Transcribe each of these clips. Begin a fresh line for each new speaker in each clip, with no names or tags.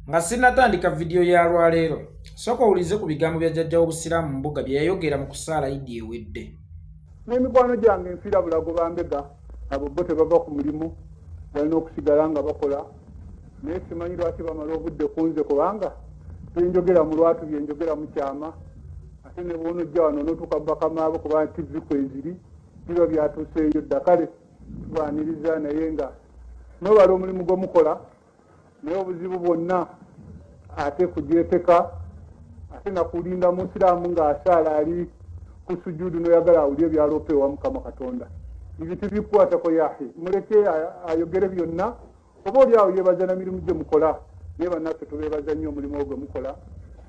Nga sinnatandika video ya lwaleero sooka owulize ku bigambo bya jjajja w'obusiraamu mu mbuga bye yayogera mu kusaala Idi ewedde.
N'emikwano gyange nfiira bulago bambega abo bo tebava ku mulimu balina okusigala nga bakola naye simanyi lwaki bamala obudde kunze kubanga byenjogera mu lwatu byenjogera mu kyama ate ne bw'onojja wano n'otuuka bakamaabo kubanga tivi kweziri biba byatuuseeyo dda kale tubaaniriza naye nga n'obala omulimu gwomukola naye obuzibu bwonna ate kugyeteka ate nakulinda musiraamu ng'asaala ali ku sujudu noyagala awulye byaloopa ewa Mukama Katonda ebyo tebikwatako yahe muleke ayogere byonna oba oli awo yeebaza na mirimu gye mukola naye bannaffe tubeebaza nnyo omulimu ogwe mukola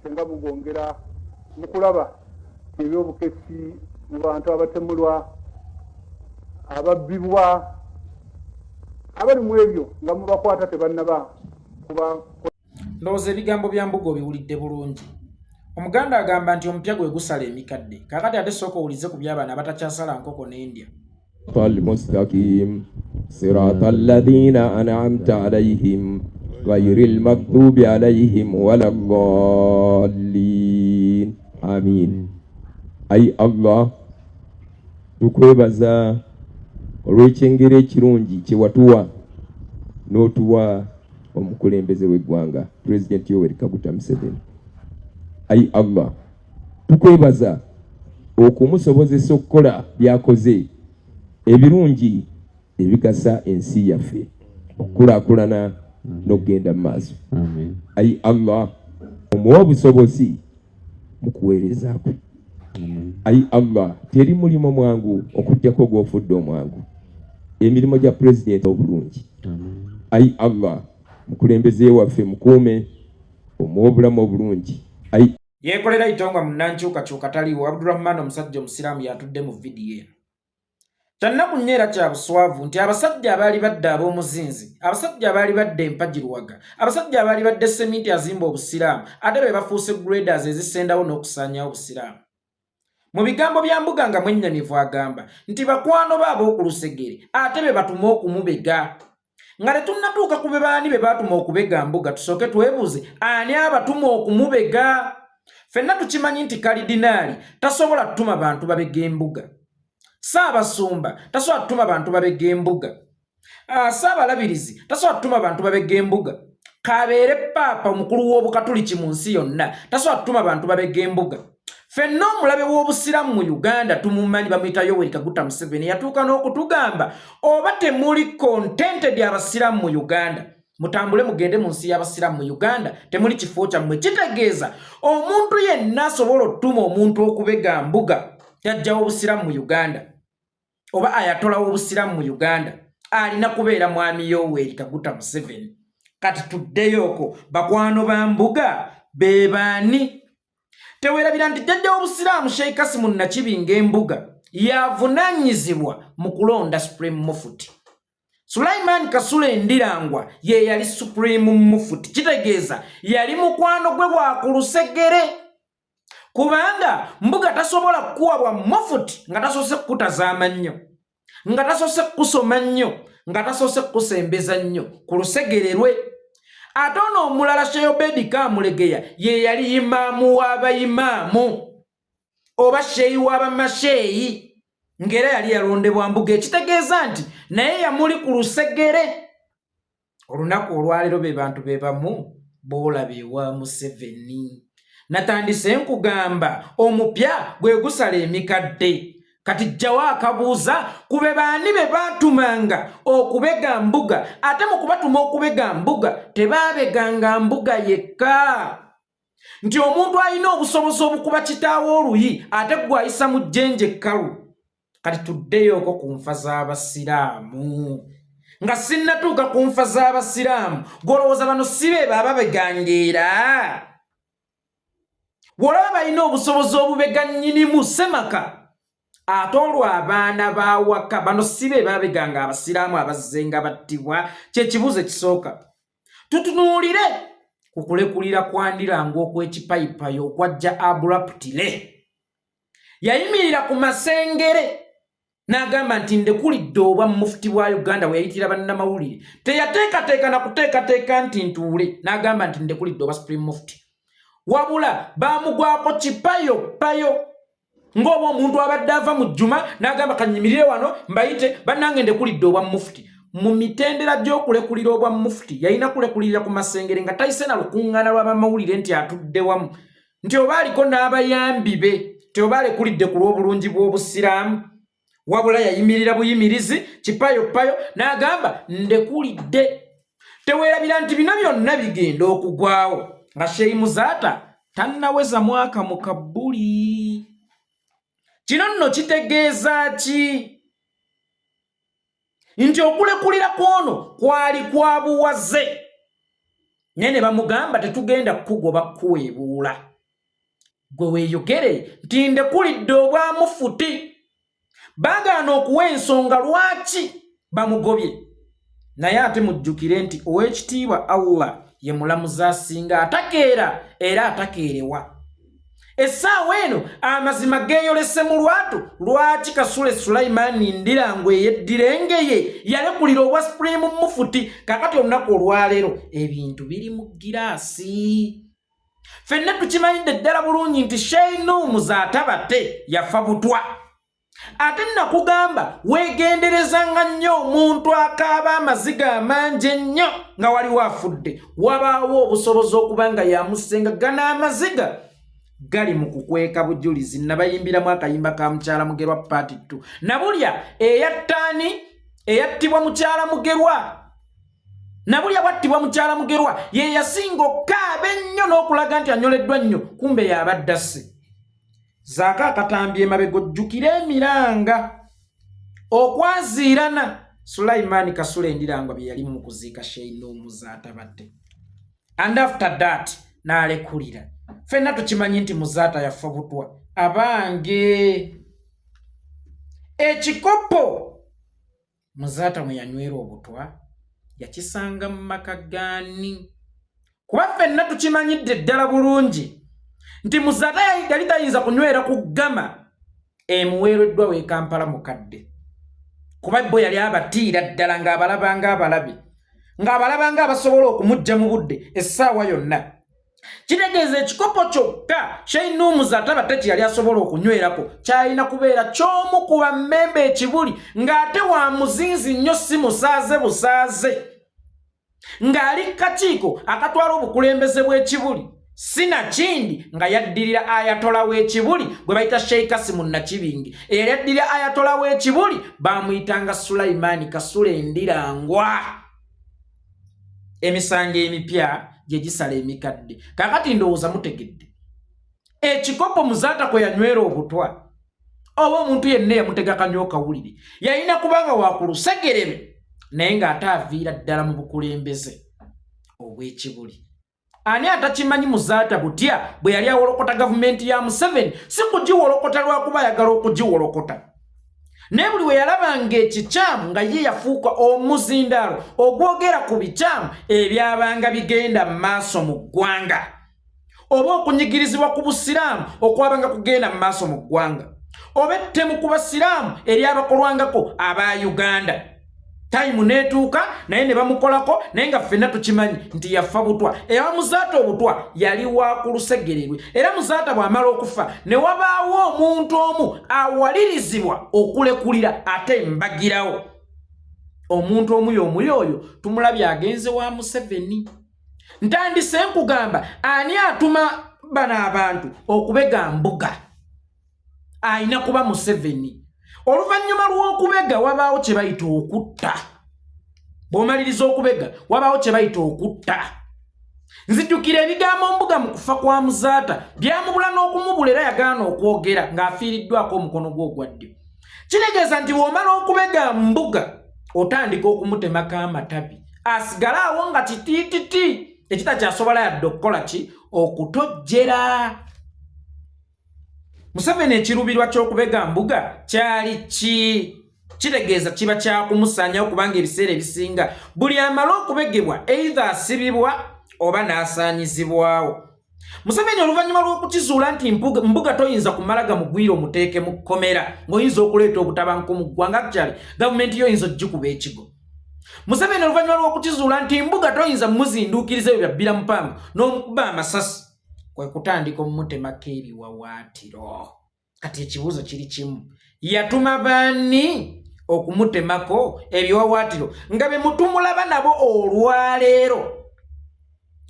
senga mugongera mukulaba ebyobukesi mu bantu abatemulwa ababbibwa abali mu ebyo nga mubakwata tebannaba kuba.
Ndowooza ebigambo bya Mbuga obiwulidde bulungi. Omuganda agamba nti omupya gwe gusala emikadde. Kaakati ate sooka owulize ku by'abaana abatakyasala nkoko n'endya.
المستقيم صراط الذين أنعمت عليهم غير المغضوب عليهم ولا الضالين آمين. أي الله tukwebaza olw'ekyengera ekirungi kye watuwa n'otuwa omukulembeze w'eggwanga President Yoweri Kaguta Museveni. Ayi Allah tukwebaza okumusobozesa okukola byakoze ebirungi ebigasa ensi yaffe okukulaakulana n'okugenda mu maaso. Ayi Allah omuwa obusobozi mu kuweereza kwe. Ayi Allah teri mulimo mwangu okujjako gw'ofudde omwangu emirimu gya President obulungi. Ayi Allah mukulembeze waffe mukuume omuwa obulamu obulungi.
Yeekolera itongwa munnankyukakyuka taliwo Abdurrahman omusajja omusiraamu yatudde mu vidiyo eno. Kyannaku nnyo era kya buswavu nti abasajja abaali badde ab'omuzinzi, abasajja abaali badde empagirwaga, abasajja abaali badde seminti azimba obusiraamu ate be bafuuse graders ezisendawo n'okusaanyawo obusiraamu. Mu bigambo bya Mbuga nga mwennyamivu agamba nti bakwano baabo okulusegere ate be batuma okumubega. Nga tetunnatuuka ku be baani be baatuma okubega Mbuga tusooke twebuuze ani abatuma okumubega. Ffenna tukimanyi nti kalidinaali tasobola kutuma bantu babega Embuga. Ssaabasumba tasobola kutuma bantu babega Embuga. Ssaabalabirizi tasobola kutuma bantu babega Embuga. Kabeere paapa omukulu w'obukatuliki mu nsi yonna tasobola kutuma bantu babega Embuga. Ffenna omulabe w'obusiraamu mu Uganda tumumanyi bamuyita Yoweri Kaguta Museveni yatuuka n'okutugamba oba temuli contented abasiraamu mu Uganda mutambule mugende mu nsi y'abasiraamu mu Uganda temuli kifo kyammwe. Kitegeeza omuntu yenna asobola okutuma omuntu okubega Mbuga jjajja w'obusiraamu mu Uganda oba ayatola w'obusiraamu mu Uganda alina kubeera mwami Yoweri Kaguta Museveni. Kati tuddeyooko bakwano ba Mbuga be baani? Teweerabira nti jjajja w'obusiraamu Sheikh Kasimu Nakibinga Embuga yavunaanyizibwa mu kulonda Supreme Mufti. Sulaiman Kasule Ndirangwa ye yali Supreme Mufti. Kitegeeza yali mukwano gwe wakulusegere. Kubanga Mbuga tasobola kuwabwa Mufti nga tasoose kukutazaama nnyo, nga tasoose kusoma nnyo, nga tasoose kusembeza nnyo ku lusegererwe. Ate ono omulala Sheikh Obedi Kamulegeya ye yali imaamu w'abayimaamu oba sheeyi w'abamasheeyi ng'era yali yalondebwa Mbuga. Ekitegeeza nti naye yamuli ku lusegere. Olunaku olwaleero be bantu be bamu boolaba ewa Museveni. Natandise nkugamba omupya gwe gusala emikadde. Kati jjawo akabuuza ku be baani be baatumanga okubega Mbuga ate mu kubatuma okubega Mbuga tebaabeganga Mbuga yekka. Nti omuntu alina obusobozi obukuba kitaawe oluyi ate gw'ayisa mu jjenje kkalu. Kati tuddeyooko ku nfa z'abasiraamu. Nga sinnatuuka ku nfa z'abasiraamu gw'olowooza bano si be baba begangeera? Bw'olaba balina obusobozi obubega nnyinimu semaka ate olwo abaana bawaka bano si be babeganga abasiraamu abazzenga battibwa. Kyekibuuzo ekisooka tutunuulire ku kulekulira kwa Ndirangwa okw'ekipayipayi okwajja abruptly. Yayimirira ku masengere n'agamba nti ndekulidde obwa mufuti bwa Uganda we yayitira bannamawulire teyateekateeka na kuteekateeka nti ntuule n'agamba nti ndekulidde obwa Supreme Mufti wabula baamugwako kipayo ng'oba omuntu abadde ava mu jjuma n'agamba kanyimirire wano mbayite bannange ndekulidde obwa mufuti mu mitendera gy'okulekulira obwa mufuti yalina kulekulira ku masengere nga tayise na lukuŋŋaana lw'abamawulire nti atudde wamu nti oba aliko n'abayambi be nti oba alekulidde ku lw'obulungi bw'obusiraamu wabula yayimirira buyimirizi kipayo n'agamba ndekulidde teweerabira nti bino byonna bigenda okugwawo nga Sheikh Muzaata tannaweza mwaka mu Kabuli. Kino nno kitegeeza ki? Nti okulekulira kwono kwali kwa buwaze nene bamugamba tetugenda kugoba kuweebuula gwe weeyogere nti ndekulidde obwa mufuti bagaana okuwa ensonga lwaki bamugobye naye ate mujjukire nti ow'ekitiibwa Allah ye mulamuzi asinga atakeera era atakeerewa. Essaawa eno amazima geeyolese mu lwatu lwaki Kasule Sulaiman Ndirango ey'eddirengeye yalekulira obwa Supreme Mufuti kakati olunaku olwaleero ebintu biri mu giraasi. Ffenna tukimanyidde ddala bulungi nti Sheikh Muzaata bate yafa butwa. Ate nakugamba weegenderezanga nnyo omuntu akaaba amaziga amangi ennyo nga waliwo afudde wabaawo obusobozi okuba nga yamusenga gana amaziga gali mu kukweka bujulizi nabayimbiramu akayimba ka mukyala Mugerwa Part 2 nabulya eyattaani eyattibwa mukyala Mugerwa nabulya bwattibwa mukyala Mugerwa ye yasinga okaaba ennyo n'okulaga nti anyoleddwa nnyo kumbe yabadda se Zaaka akatambye emabega ojjukire emiranga okwaziirana Sulaiman Kasule Ndirango bye yali mu kuziika Sheikh Muzaata badde and after that n'alekulira. Ffenna tukimanyi nti Muzaata yafa butwa abange ekikopo Muzaata mwe yanywera obutwa yakisanga mu maka gaani kuba ffenna tukimanyidde ddala bulungi nti Muzaata yali tayinza kunywera ku ggama emuweereddwa w'e Kampala mukadde kuba bo yali abatiira ddala ng'abalabanga abalabi ng'abalabanga abasobola okumujja mu budde essaawa yonna. Kitegeeza ekikopo kyokka Sheikh Muzaata bate kye yali asobola okunywerako kyalina kubeera ky'omu ku bammembe ekibuli ng'ate wa muzinzi nnyo si musaaze busaaze ng'ali kakiiko akatwala obukulembeze bw'ekibuli sina kindi nga yaddirira ayatola w'ekibuli gwe bayita Sheikh Kasimu Nakibingi eyali yaddirira ayatola w'ekibuli baamuyitanga Sulaiman Kasule Ndirangwa. Emisango emipya gye gisala emikadde kakati ndowooza mutegedde ekikopo Muzaata kwe yanywera obutwa oba omuntu yenna yamutega kanyo kawulire yalina kubanga wakulusegerebe naye ng'ate aviira ddala mu bukulembeze obw'ekibuli. Ani atakimanyi Muzaata butya bwe yali awolokota gavumenti ya Museveni si kugiwolokota lwakuba ayagala okugiwolokota naye buli we yalabanga ekikyamu nga ye yafuuka omuzindaalo ogwogera ku bikyamu ebyabanga bigenda mu maaso mu ggwanga oba okunyigirizibwa ku busiraamu okwabanga kugenda mu maaso mu ggwanga oba ettemu ku basiraamu eryabakolwangako aba Uganda. Time netuuka naye ne bamukolako naye nga ffenna tukimanyi nti yafa butwa. Ewa Muzaata obutwa yali wa ku lusegererwe era Muzaata bw'amala okufa ne wabaawo omuntu omu awalirizibwa okulekulira ate mbagirawo. Omuntu omu y'oyo tumulabye agenze wa Museveni. Ntandise nkugamba ani atuma bano abantu okubega mbuga ayina kuba Museveni. Oluvannyuma lw'okubega wabaawo kye bayita okutta. Bw'omaliriza okubega wabaawo kye bayita okutta. Nzijjukira ebigambo mbuga mu kufa kwa Muzaata byamubula n'okumubula era yagaana okwogera ng'afiiriddwako omukono gwe ogwa ddyo. Kitegeeza nti bw'omala okubega mbuga otandika okumutemako amatabi asigale awo nga kitiititi ekitakyasobola yadde okukola ki okutojjera. Museveni ekirubirwa ky'okubega mbuga kyali ki? Kitegeeza kiba kyakumusaanyawo kubanga ebiseera ebisinga buli amala okubegebwa either asibibwa oba n'asaanyizibwawo. Museveni oluvannyuma lw'okukizuula nti mbuga toyinza kumalaga mugwire omuteeke mu kkomera ng'oyinza okuleeta obutabanguko mu ggwanga actually gavumenti yo oyinza ogikuba ekigo. Museveni oluvannyuma lw'okukizuula nti mbuga toyinza muzinduukiriza ebyo bya bbira mupango n'omukuba amasasi kwe kutandika omumutemako ebiwawaatiro. Kati ekibuuzo kiri kimu, yatuma baani okumutemako ebiwawaatiro nga be mutumulaba nabo olwaleero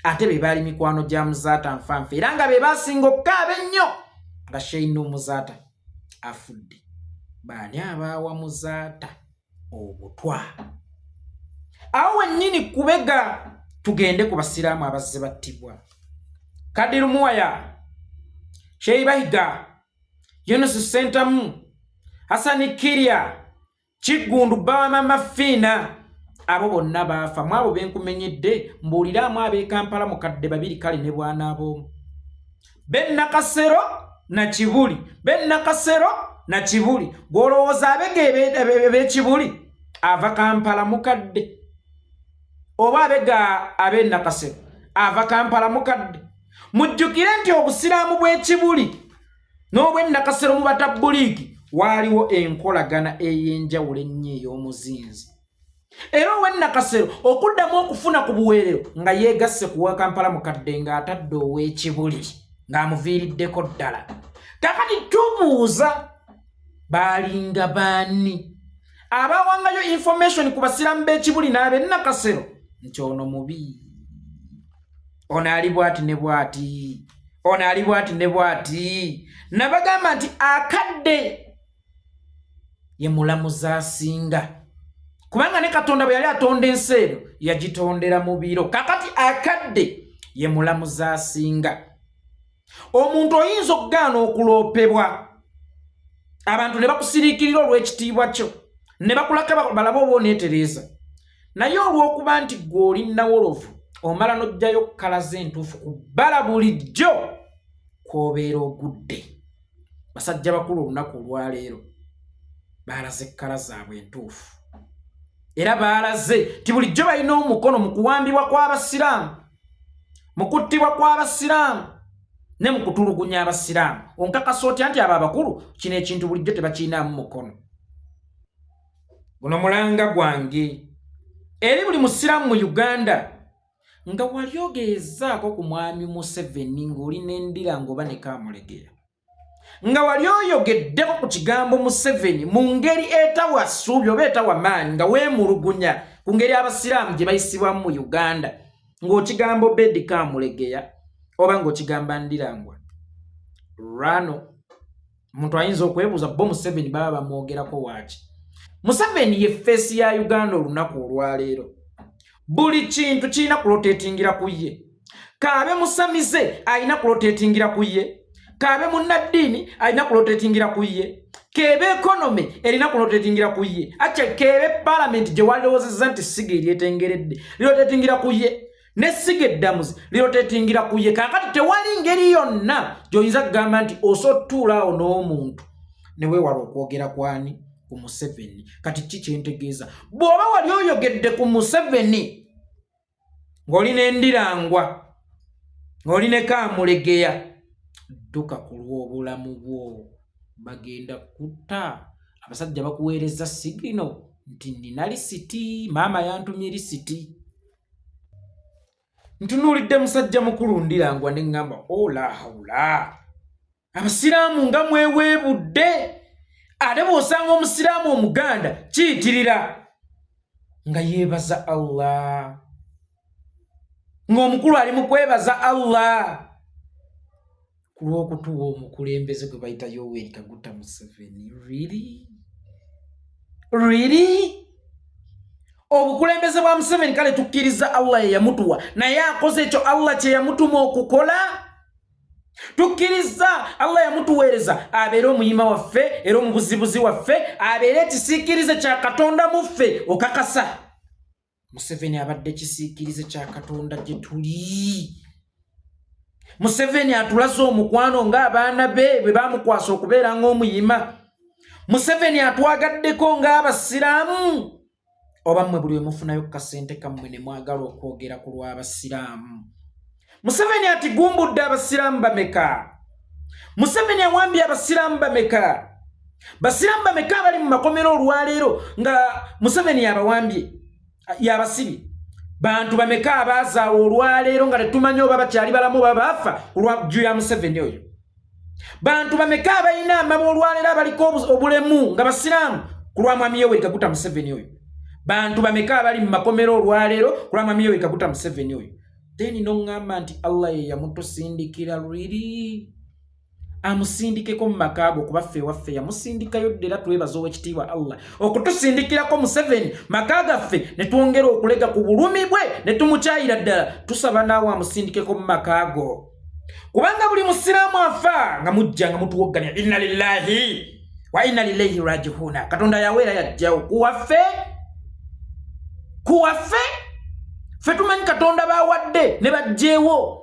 ate be baali mikwano gya Muzaata Nfanfe era nga be basinga okukaaba ennyo nga Sheino Muzaata afudde. Baani abaawa Muzaata obutwa? Awo wennyini kubega tugende ku basiraamu abazze battibwa. Kadiru Muwaya, Sheyi Bahiga, Yunus Sentamu, Hasani Kiria, Kigundu Bawama Mafiina, abo bonna baafa. Mwabo benkumenyedde mbuuliraamu ab'e Kampala mukadde babiri kale ne bwanaabo. Ben Nakasero na Kibuli, Ben Nakasero na Kibuli. Gw'olowooza abege b'Ekibuli ava Kampala mukadde, oba abega ab'e Nakasero ava Kampala mukadde. Mujjukire nti obusiraamu bw'Ekibuli n'obw'e Nakasero mu batabbuliiki waaliwo enkolagana ey'enjawulo ennyo ey'omuzinzi. Era ow'e Nakasero okuddamu okufuna ku buweerero nga yeegasse ku wa Kampala mukadde ng'atadde ow'Ekibuli ng'amuviiriddeko ddala. Kakati tubuuza baalinga baani abawangayo information ku basiraamu b'Ekibuli n'ab'e Nakasero nti ono mubi, ono ali bw'ati ne bw'ati, ono ali bw'ati ne bw'ati. Nabagamba nti akadde ye mulamuzi asinga, kubanga ne Katonda bwe yali atonda ensi eno yagitondera mu biro. Kakati akadde ye mulamuzi asinga. Omuntu oyinza okugaana okuloopebwa, abantu ne bakusiriikirira olw'ekitiibwa kyo ne bakulaka balaba oba oneetereeza, naye olw'okuba nti gwe oli nawolovu omala n'ojjayo kkala z'entuufu ku bbala bulijjo kw'obeera ogudde. Basajja bakulu olunaku olwaleero baalaze ekkala zaabwe entuufu era baalaze ti bulijjo balina omukono mu kuwambibwa kw'abasiraamu, mu kuttibwa kw'abasiraamu ne mu kutulugunya abasiraamu. Onkakasa otya nti abo abakulu kino ekintu bulijjo tebakiinaamu mukono? Guno mulanga gwange eri buli musiraamu mu Uganda nga wali ogezaako ku mwami Museveni ng'oli n'endira ng'oba ne Kamulegeya, nga wali oyogeddeko ku kigambo Museveni mu ngeri etawa ssuubi oba etawa maanyi nga weemulugunya ku ngeri abasiraamu gye bayisibwamu mu Uganda, ng'okigamba Obedi Kamulegeya oba ng'okigamba Ndirangwa. Rano omuntu ayinza okwebuuza bo Museveni baba bamwogerako waaki? Museveni ye feesi ya Uganda olunaku olwaleero. Buli kintu kirina kulotetingira ku ye. Kaabe musamize alina kulotetingira ku ye, kaabe munnaddiini alina kulotetingira ku ye, keebe economy erina kulotetingira ku ye, acha keebe parliament gye walowoozezza nti siga eryetengeredde lilotetingira ku ye, ne siga eddamuzi lilotetingira ku ye. Kaakati tewali ngeri yonna gy'oyinza kugamba nti osotuulaawo n'omuntu ne weewala okwogera kwani ku Museveni. Kati kikyentegeeza bw'oba wali oyogedde ku Museveni ng'oli n'Endirangwa ng'oli ne Kamulegeya, dduka ku lw'obulamu bwo, bagenda kutta. Abasajja bakuweereza sigino nti nina lisiti, maama yantumye lisiti. Ntunuulidde musajja mukulu Ndirangwa ne ŋŋamba ola hawula, abasiraamu nga mweweebudde. Ate bw'osanga omusiraamu Omuganda kiyitirira nga yeebaza Allah, ng'omukulu ali mu kwebaza Allah ku lw'okutuwa omukulembeze gwe bayita Yoweri Kaguta Museveni. Really? Obukulembeze bwa Museveni kale tukkiriza Allah ye yamutuwa, naye akoze ekyo Allah kye yamutuma okukola? Tukkiriza Allah yamutuweereza abeere omuyima waffe era omubuzibuzi waffe, abeere ekisiikirize kya Katonda mu ffe. Okakasa Museveni abadde kisiikirize kya Katonda gye tuli. Museveni atulaze omukwano ng'abaana be bwe baamukwasa okubeera ng'omuyima. Museveni atwagaddeko ng'abasiraamu. Oba mmwe buli we mufunayo kasente kammwe ne mwagala okwogera ku lw'abasiraamu. Museveni ati gumbudde abasiraamu bameka. Museveni awambye abasiraamu bameka. Basiraamu bameka bali mu makomero olwaleero nga Museveni yabawambye yabasibi. Bantu bameka abazaawo olwaleero nga tetumanyi oba bakyali balamu babafa olwajju ya Museveni oyo. Bantu bameka abalina amaba olwaleero abaliko obulemu nga basiraamu ku lwa Mwami Yoweri Kaguta Museveni oyo. Bantu bameka abali mu makomero olwaleero ku lwa Mwami Yoweri Kaguta Museveni oyo. Then nongamba nti Allah ye yamutusindikira lwiri. Amusindikeko mu makago kuba ffe waffe yamusindikayo ddera twebaza ow'ekitiibwa Allah okutusindikirako Museveni makaga ffe ne twongera okulega ku bulumi bwe ne tumukyayira ddala tusaba naawe amusindikeko mu makago kubanga buli musiraamu afa nga mujja nga mutuwogganya inna lillahi wa inna ilaihi raji'un. Katonda yaweera yajjawo kuwaffe ffe tumanyi Katonda bawadde ne bajjeewo.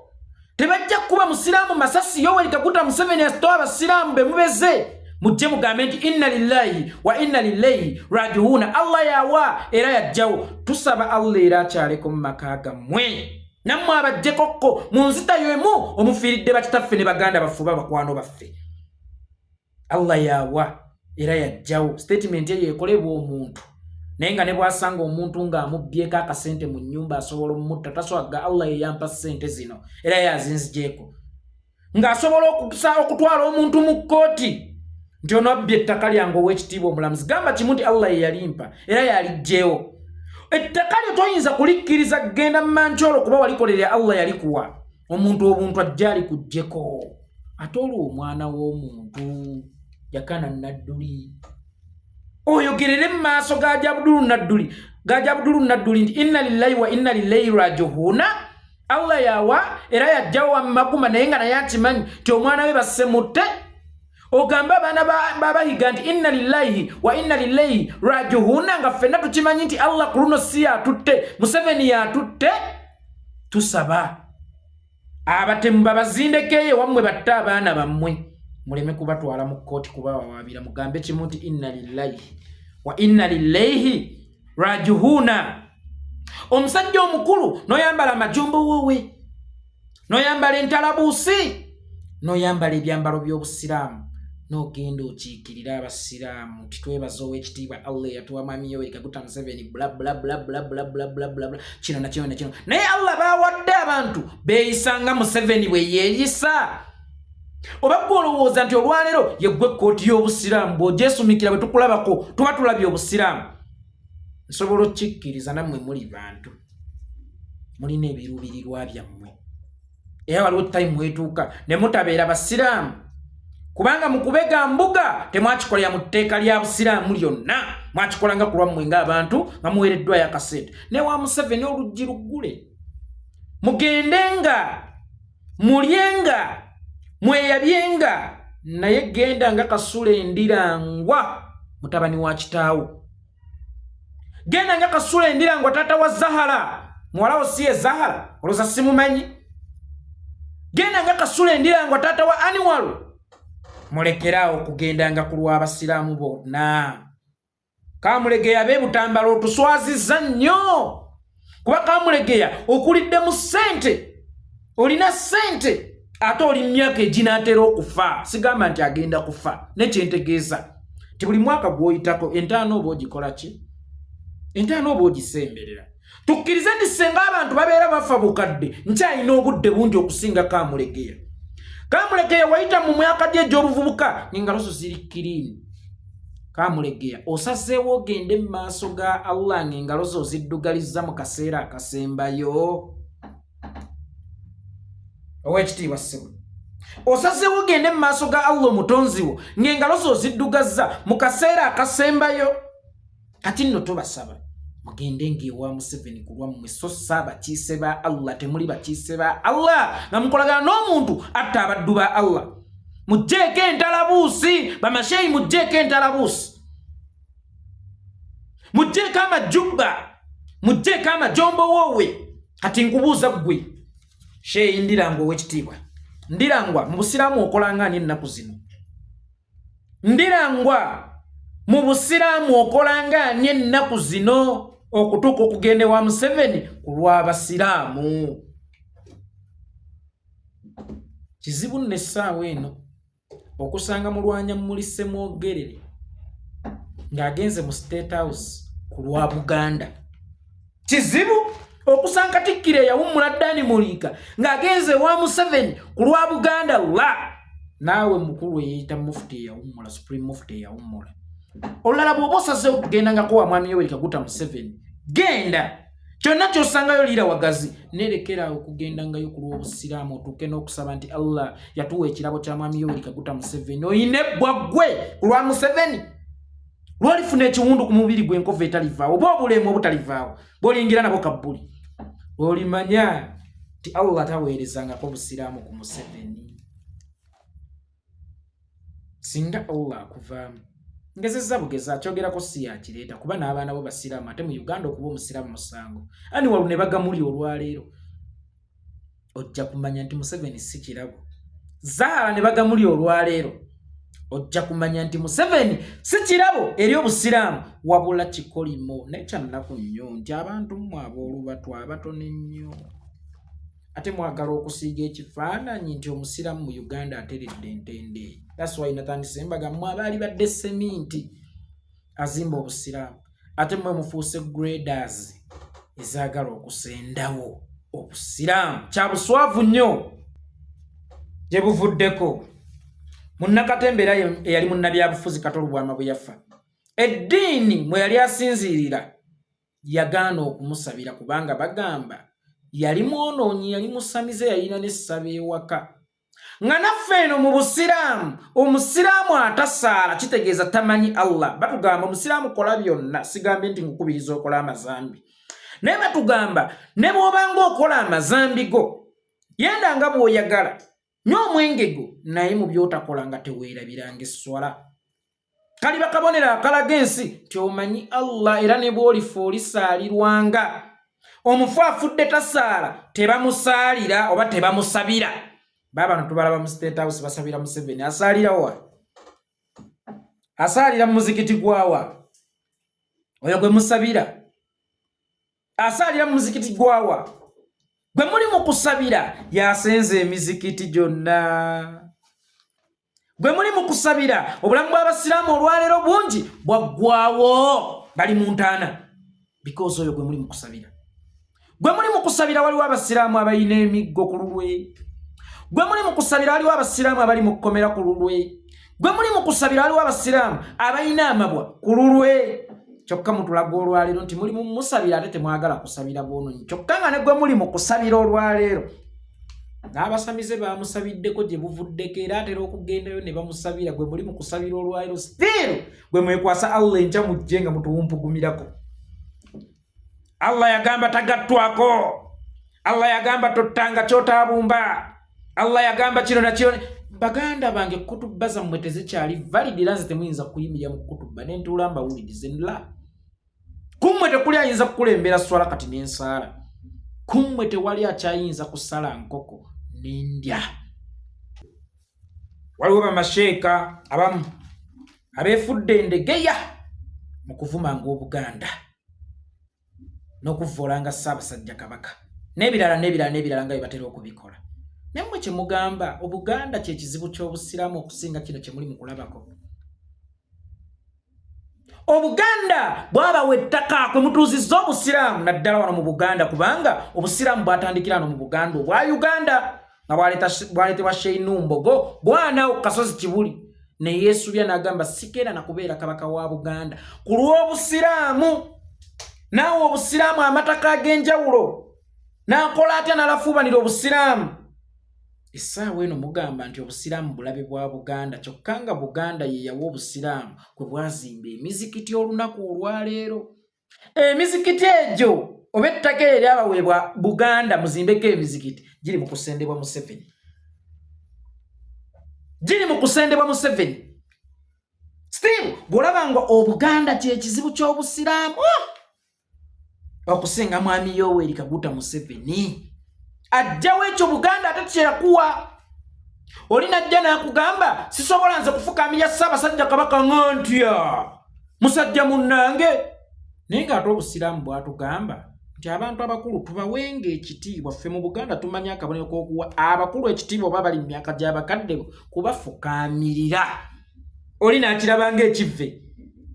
Tebajja kuba musiraamu masasi Yoweri Kaguta Museveni asitoa abasiraamu bemubeze mujje mugambe nti inna lillahi wa inna ilaihi raji'un. Allah yawa era yajjawo. Tusaba Allah era akyaleko mu maka gammwe nammwe abajjekokko mu nzita y'emu omufiiridde bakitaffe ne baganda baffe bakwano baffe. Allah yawa era yajjawo. Statement ye yekolebwa omuntu naye nga ne bwasanga omuntu nga amubbyeko akasente mu nnyumba asobola omutta taswaga Allah ye yampa ssente zino era yazinzigyeko nga asobola okutwala omuntu mu kkooti nti ono abbye ettaka lyange ow'ekitiibwa omulamuzi gamba kimu nti Allah ye yalimpa era yalijjeewo. Ettaka lyo toyinza kulikkiriza genda mu mankyolo kuba walikolerera Allah yalikuwa omuntu obuntu ajja alikuggyeko ate olwo omwana w'omuntu yakana Nadduli oyogerere mu maaso ga Abdul Nadduli nti inna lillahi wa inna ilaihi raji'un. Allah yawa era yajjawo amaguma naye nga naye akimanyi ti omwana we basemutte ogamba abaana babahiga nti inna lillahi wa inna ilaihi raji'un nga ffenna tukimanyi nti Allah ku luno si yatutte Museveni yatutte. Tusaba abatemu babazindekeyo wammwe batte abaana bammwe muleme kubatwala mu kkooti kubawawaabira mugambe kimu nti inna lillahi wa inna ilaihi raji'un. Omusajja omukulu noyambala amajumbo wowe noyambala entalabuusi noyambala ebyambalo by'obusiraamu nogenda okiikirira abasiraamu nti twebaza ow'ekitiibwa Allah yatuwa Mwami Yoweri Kaguta Museveni bla bla bla bla bla bla bla bla bla kino na kino na kino naye Allah bawadde abantu beeyisanga Museveni bwe yeeyisa. Oba olowooza nti olwaleero yeggwe ekkooti y'obusiraamu bw'ogyesumikira bwe tukulabako tuba tulabye obusiraamu. Nsobola okkikkiriza nammwe muli bantu mulina ebiruubirirwa byammwe era waliwo time mwetuuka ne mutabeera basiraamu kubanga mu kubega mbuga temwakikolera mu tteeka lya busiraamu lyonna mwakikolanga ku lwammwe ng'abantu nga muweereddwayo akasente. Ne wa Museveni oluggi luggule mugendenga mulyenga mweyabyenga naye genda nga Kasule Endirangwa mutabani wa kitaawo. Genda nga Kasule Endirangwa taata wa Zahara muwalawo si ye Zahara olowooza simumanyi. Genda nga Kasule Endirangwa taata wa Anwar. Mulekeraawo kugendanga ku lw'abasiraamu bonna. Kamulegeya be Butambala otuswazizza nnyo kuba Kamulegeya okulidde mu ssente olina ssente ate oli myaka eginaatera okufa. Sigamba nti agenda kufa nekyentegeeza ti buli mwaka gw'oyitako entaano oba ogikola ki entaano oba ogisemberera. Tukkirize nti senga abantu babeera bafa bukadde nkyalina obudde bungi okusinga Kamulegeya. Kamulegeya wayita mu myaka gye egy'obuvubuka ng'engalo zo ziri kiriini. Kamulegeya osazeewo ogende mu maaso ga Allah ng'engalo zo ziddugalizza mu kaseera akasembayo. Ow'ekitiibwa ssebo osazeewo ogende mu maaso ga Allah omutonzi wo ng'engalo zo ziddugazza mu kaseera akasembayo. Kati nno tubasaba mugende ng'ewa Museveni ku lwammwe so saabakiise ba Allah temuli bakiise ba Allah nga mukolagana n'omuntu atta abaddu ba Allah. Mugjeeko entalabuusi bamasheyi mugjeeko entalabuusi mugjeeko amajjubba mugjeeko amajombo woowe. Kati nkubuuza ggwe Sheyi Ndirangwa ow'ekitiibwa Ndirangwa mu busiraamu okolanga ani ennaku zino? Ndirangwa mu busiraamu okolanga ani ennaku zino okutuuka okugenda ewa Museveni ku lw'abasiraamu? kizibu n'essaawa eno okusanga mulwanya mulise mwogerere ng'agenze mu State House ku lwa Buganda. Kizibu okusanga Katikkiro eyawummula Dani Muliika ng'agenze wa Museveni ku lwa Buganda la naawe mukulu eyeyita Mufti eyawummula, Supreme Mufti eyawummula. Olulala bw'oba osazeewo okugendangako wa Mwami Yoweri Kaguta Museveni, genda kyonna ky'osangayo liira wagazi, nerekera okugendangayo ku lw'obusiraamu otuuke n'okusaba nti Allah yatuwa ekirabo kya Mwami Yoweri Kaguta Museveni. Oyina ebbwa ggwe ku lwa Museveni lw'olifuna ekiwundu ku mubiri gw'enkovu etalivaawo oba obulemu obutalivaawo bw'olingira nabo kabbuli, olimanya nti Allah taweerezangako busiraamu ku Museveni. Singa Allah akuvaamu ngezezza bugeza akyogerako si yakireeta kuba n'abaana bo basiraamu ate mu Uganda okuba omusiraamu musango. Ani walu ne bagamuli olwaleero ojja kumanya nti Museveni si kirabo. Zaala ne bagamuli olwaleero ojja kumanya nti Museveni si kirabo eri obusiraamu wabula kikolimo nekyannaku nnyo nti abantu mmwe ab'olubatu abatono ennyo ate mwagala okusiiga ekifaananyi nti omusiraamu mu Uganda ateredde entende. That's why natandise embaga mmwe abaali badde seminti azimba obusiraamu ate mmwe mufuuse graders ezaagala okusendawo obusiraamu. Kya buswavu nnyo gye buvuddeko. Munnakatembeera eyali munnabyabufuzi Katolo Bwama bwe yafa, eddiini mwe yali asinziirira yagaana okumusabira kubanga bagamba yali mwonoonyi, yali musamize, yalina n'essaba ewaka. Nga naffe eno mu busiraamu omusiraamu atasaala kitegeeza tamanyi Allah. Batugamba omusiraamu kola byonna, sigambye nti nkukubiriza okola amazambi, naye batugamba ne bw'obanga okola amazambi go yenda nga bw'oyagala nywa omwenge go naye mu by'otakola nga teweerabiranga esswala. Kali bakabonera akalaga ensi nti omanyi Allah era ne bw'olifa olisaalirwanga. Omufu afudde tasaala tebamusaalira oba tebamusabira. Baba ntubalaba mu State House basabira Museveni, asaalira wa? Asaalira mu muzikiti gwawa? Oyo gwe musabira asaalira mu muzikiti gwawa? Gwe muli mu kusabira yasenze emizikiti gyonna. Gwe muli mu kusabira obulamu bw'abasiraamu olwaleero bungi bwaggwawo, bali mu ntaana because oyo gwe muli mu kusabira. Gwe muli mu kusabira waliwo abasiraamu abalina emiggo ku lulwe. Gwe muli mu kusabira waliwo abasiraamu abali mu kkomera ku lulwe. Gwe muli mu kusabira waliwo abasiraamu abalina amabwa ku lulwe. Kyokka mutulaga olwaleero nti muli mu musabira ate temwagala kusabira bwonoonyi. Kyokka nga ne gwe muli mu kusabira olwaleero n'abasamize bamusabiddeko gye buvuddeko era atera okugendayo ne bamusabira. Gwe muli mu kusabira olwaleero still gwe mwekwasa Allah enkya mujje nga mutuwumpugumirako. Allah yagamba tagattwako, Allah yagamba tottanga kyotaabumba, Allah yagamba kino na kino. Baganda bange kutuba zammwe tezikyali valid era nze temuyinza kuyimirira mu kutuba ne ntuula mbawulirize nla. Kummwe tekuli ayinza kukulembera swala kati n'ensaala. Kummwe tewali akyayinza kusala nkoko n'endya. Waliwo bamasheeka abamu abeefudde endegeya mu kuvumanga Obuganda n'okuvvoolanga Ssaabasajja Kabaka n'ebirala nga bye batera okubikola. Nammwe kye mugamba Obuganda kye kizibu ky'obusiraamu okusinga kino kye muli mu kulabako. Obuganda bwabawa ettaka kwe mutuuzizza obusiraamu naddala wano mu Buganda kubanga obusiraamu bwatandikira wano mu Buganda obwa Uganda nga bwaleetebwa Sheikh Numbogo bwanawo Kasozi Kibuli ne yeesubya n'agamba sikeera na kubeera kabaka wa Buganda ku lw'obusiraamu. Naawe obusiraamu amataka ag'enjawulo n'akola atya n'alafuubanira obusiraamu. Essaawa eno mugamba nti obusiraamu bulabe bwa Buganda kyokka nga Buganda ye yawa obusiraamu kwe bwazimba emizikiti olunaku olwaleero. Emizikiti egyo oba ettaka eri abaweebwa Buganda muzimbeko emizikiti giri mu kusendebwa Museveni. Giri mu kusendebwa Museveni. Still bw'olaba nga Obuganda kye kizibu ky'obusiraamu okusinga Mwami Yoweri Kaguta Museveni. Ajjawo ekyo Buganda ate kyeyakuwa. Olina ajja n'akugamba sisobola nze kufukamira Ssaabasajja Kabaka ng'antya musajja munnange. Naye ng'ate obusiraamu bwatugamba nti abantu abakulu tubawenga ekitiibwa. Ffe mu Buganda tumanya akabonero k'okuwa abakulu ekitiibwa oba bali mu myaka gy'abakadde kubafukaamirira. Oli n'akiraba ng'ekivve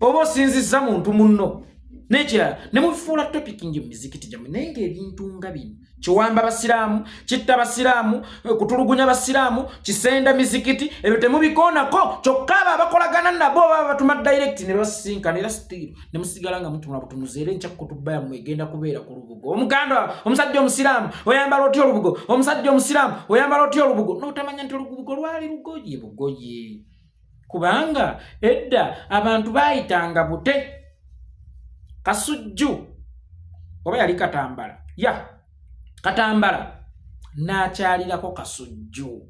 oba osinzizza muntu munno n'ekirala ne mubifuula topikingi mu mizikiti gyammwe. Naye ng'ebintu nga bino kiwamba basiraamu, kitta basiraamu, kutulugunya basiraamu, kisenda mizikiti, ebyo temubikoonako. Kyokka abo abakolagana nabo baba batuma direct ne basinkana era still ne musigala nga mutumula butunuzi era enkya kutuba yammwe egenda kubeera ku lubugo. Omuganda omusajja omusiraamu oyambala otya olubugo, omusajja omusiraamu oyambala otya olubugo, n'otamanya nti olubugo lwali lugoye bugoye. Kubanga edda abantu baayitanga bute. Kasujju oba yali Katambala, Katambala n'akyalirako Kasujju.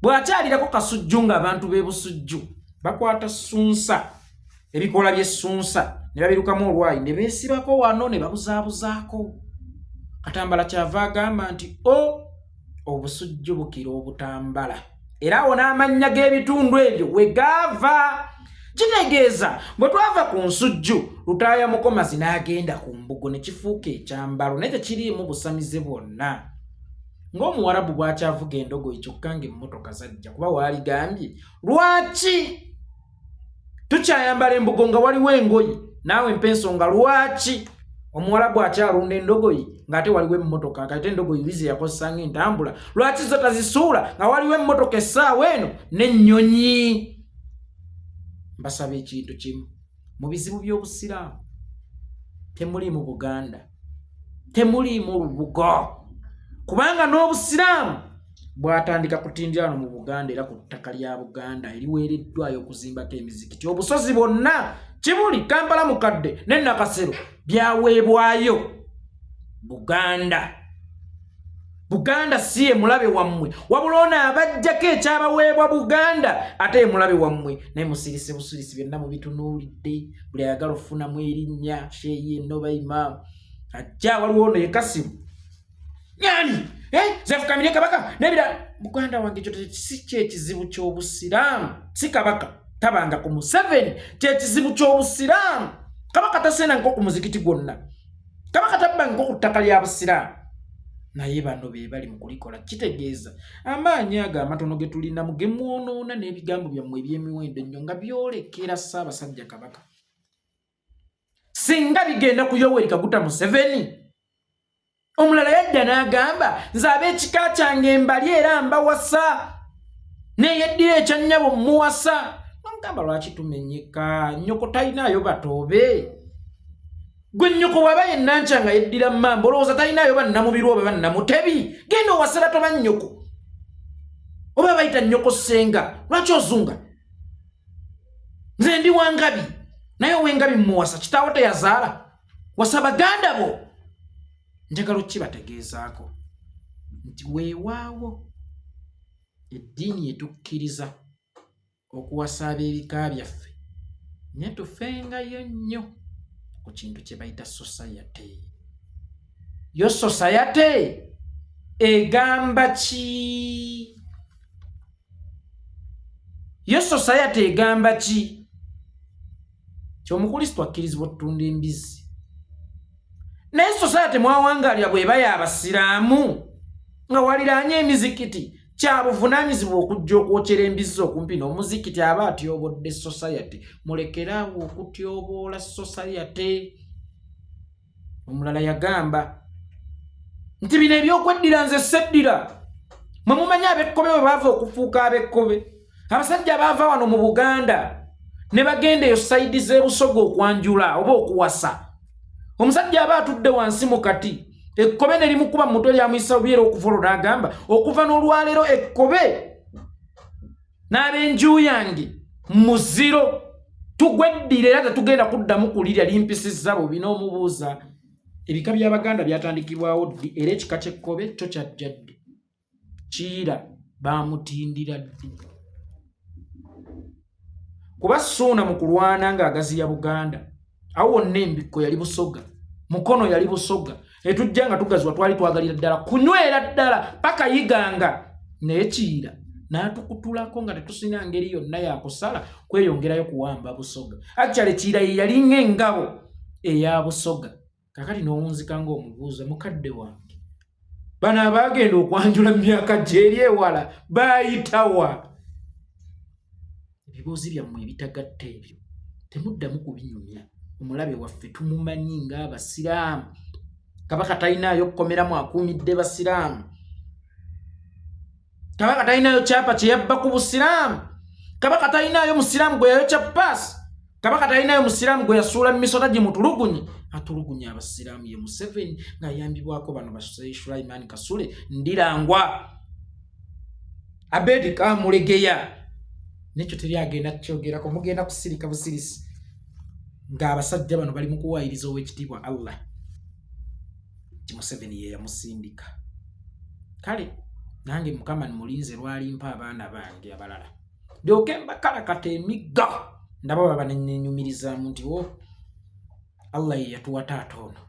Bw'akyalirako Kasujju ng'abantu b'e Busujju bakwata ssunsa, ebikola by'essunsa ne babirukamu olwayi ne beesibako wano ne babuzaabuzaako. Katambala kyava agamba nti obusujju bukira obutambala. Era awo n'amannya g'ebitundu ebyo we gaava. Kitegeeza bwe twava ku nsujju Lutaaya Mukomazi n'agenda ku mbugo ne kifuuka ekyambalo naye tekiriimu busamize bwonna. Ng'Omuwarabu bw'akyavuga endogoyi kyokka ng'emmotoka zajja kuba waaligambye lwaki tukyayambala embugo nga waliwo engoyi naawe mpa ensonga lwaki Omuwarabu akyalunda endogoyi ng'ate waliwo emmotoka kati endogoyi bizi yakozesa ng'entambula lwaki zo tazisuula nga waliwo emmotoka essaawa eno n'ennyonyi. Mbasaba ekintu kimu mu bizibu by'obusiraamu temuli mu Buganda, temuli mu lubugo. Kubanga n'obusiraamu bwatandika kutindira wano mu Buganda era ku ttaka lya Buganda eriweereddwayo okuzimbako emizikiti. Obusozi bwonna Kibuli, Kampala Mukadde ne Nakasero byaweebwayo Buganda. Buganda si ye mulabe wammwe wabula ono abajjako ekyabaweebwa Buganda ate ye mulabe wammwe. Naye musirise busirisi byonna mubitunuulidde. Buli ayagala okufunamu erinnya Sheeyi Enoba Imam ajja waliwo ono ye Kasimu nyani zefukamire Kabaka n'ebirala. Buganda wange ekyo si kyekizibu ky'obusiraamu, si Kabaka tabanga ku Museveni, kyekizibu ky'obusiraamu. Kabaka tasena nko ku muzikiti gwonna, Kabaka tabanga nko ku ttaka lya busiraamu. Naye bano be bali mu kulikola. Kitegeeza amaanyi ago amatono ge tulina mu gemwonoona n'ebigambo byammwe eby'emiwendo ennyo nga byolekera Ssaabasajja Kabaka. Singa bigenda ku Yoweri Kaguta Museveni, omulala yadda n'agamba nze ab'ekika kyange mbali era mbawasa neyeddira ekyannyabo muwasa. Nomugamba lwaki tumenyeka? Nnyoko talinaayo batoobe. Gwe nnyoko waba yenna nkyanga yeddira mmamba olowooza talinaayo bannamubiru oba bannamutebi? Genda owasera toba nnyoko oba bayita nnyoko ssenga. Lwaki ozunga? Nze ndi Wangabi naye ow'Engabi muwasa kitaawo teyazaala wasa baganda bo. Njagala okibategeezaako nti weewaawo eddiini etukkiriza okuwasa ab'ebika byaffe naye tufengayo nnyo ku kintu kye bayita society. Yo society egamba ki? Yo society egamba ki? Ky'Omukrisitu akkirizibwa okutunda embizzi. Naye society mwawangaalira bw'eba y'Abasiraamu nga waliraanye emizikiti kya buvunaanyizibwa okujja okwokyera embizzi okumpi n'omuzikiti aba atyobodde society. Mulekeraawo okutyoboola society. Omulala yagamba nti bino ebyokweddira nze seddira. Mwe mumanyi ab'ekkobe bwe baava okufuuka ab'ekkobe. Abasajja baava wano mu Buganda ne bagenda eyo sayidi z'ebusoga okwanjula oba okuwasa. Omusajja aba atudde wansi mu kati ekkobe ne limukuba mu mutwe lyamuyisa bubyera okuva olwo n'agamba okuva n'olwaleero ekkobe n'ab'enju yange muziro tugweddira era tetugenda kuddamu kulirya limpisizza bubi. N'omubuuza ebika by'Abaganda byatandikibwawo ddi era ekika ky'ekkobe kyo kyajja ddi? Kiira baamutindira ddi? Kuba Ssuuna mu kulwana ng'agaziya Buganda awo wonna embikko yali Busoga, Mukono yali Busoga, etujja nga tugazibwa twali twagalira ddala kunywera ddala paka yiganga. Naye Kiira n'atukutulako nga tetusina ngeri yonna yakusala kweyongerayo kuwamba Busoga. Actually Kiira ye yali ng'engabo eya Busoga. kakati n'owunzika ng'omubuuza mukadde wange bano abaagenda okwanjula myaka gyeri ewala baayitawa ebibuuzi byammwe ebitagatta ebyo temuddamu kubinyumya omulabe waffe tumumanyi ng'abasiraamu kabaka talinayo kukomeramu akuumidde basiraamu kabaka talinayo kyapa kye yabba ku busiraamu kabaka talinayo musiraamu gwe yayokya paasi kabaka talinayo musiraamu gwe yasuula mimisota gye mutulugunye atulugunya abasiraamu ye Museveni ng'ayambibwako bano basai Sulaiman Kasule Ndirangwa Abedi Kamulegeya nekyo teri agenda kyogerako mugenda kusirika busirisi ng'abasajja bano bali mu kuwaayiriza ow'ekitiibwa Allah Museveni ye yamusindika kale nange Mukama mulinze lwalimpa abaana bange abalala ndyoke mbakalakata emigga ndaba baba nenyumiriza nti Allah ye yatuwa taata ono